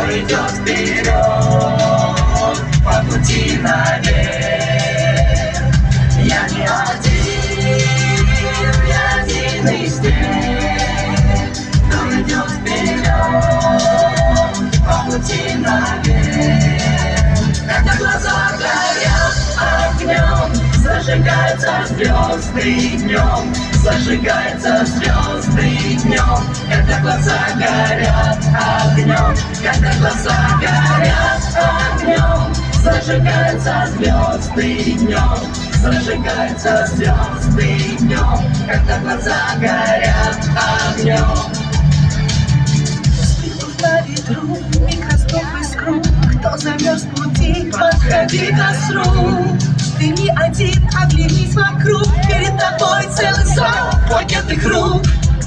кто идет вперед по пути наверх. Я не один из тех, кто идет вперед по пути наверх. Когда глаза горят огнем, зажигаются звезды днем, зажигаются звезды днем. Когда глаза горят огнем, когда глаза горят огнем, зажигаются звезды днем, зажигаются звезды днем. Когда глаза горят огнем. На ветру микроскоп искру, кто замерз в пути, подходи к костру. Ты не один, оглянись вокруг, перед тобой целый зал поднятых рук.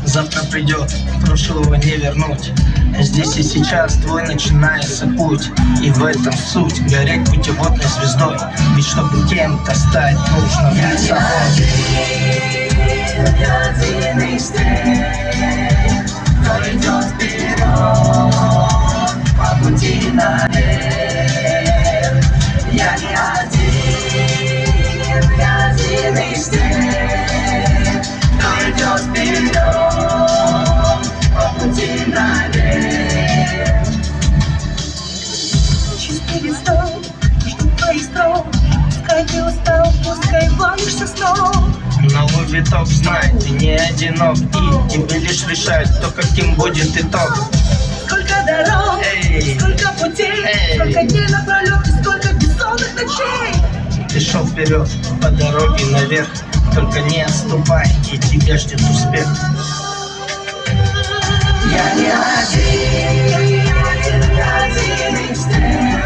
Завтра придет, прошлого не вернуть. Здесь и сейчас твой начинается путь. И в этом суть, гореть путеводной звездой. Ведь чтобы кем-то стать, нужно быть собой. Я один из тех, кто идет вперед по пути наверх. Я не один из тех, кто идет вперед по пути наверх. Чистый листок, жду твоих строк. Пускай ты устал, пускай валишься сном. Новый виток, знай, ты не одинок. И тебе лишь решать, то каким будет итог. Сколько дорог, сколько путей, сколько дней напролет, сколько бессонных ночей. Ты шел вперед по дороге наверх, только не отступай, и тебя ждет успех. Я не один из тех,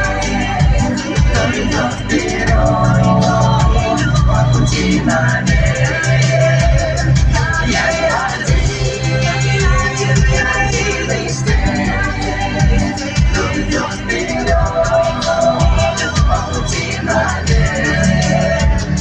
кто идет вперед по пути наверх. Я не один из тех, кто идет вперед по пути наверх.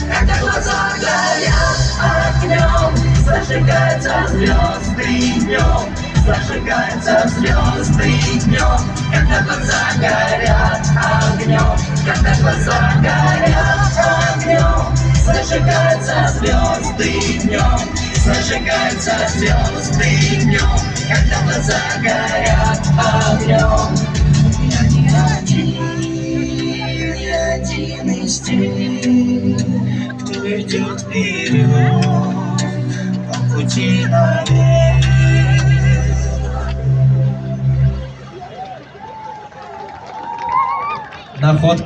Когда глаза горят огнем, зажигаются звезды днем, зажигаются звезды днем. Когда глаза горят огнем, когда глаза горят огнем, зажигаются звезды днем, зажигаются звезды днем. Когда глаза горят огнем. Я не один из тех, кто идет вперед по пути наверх. На фотку.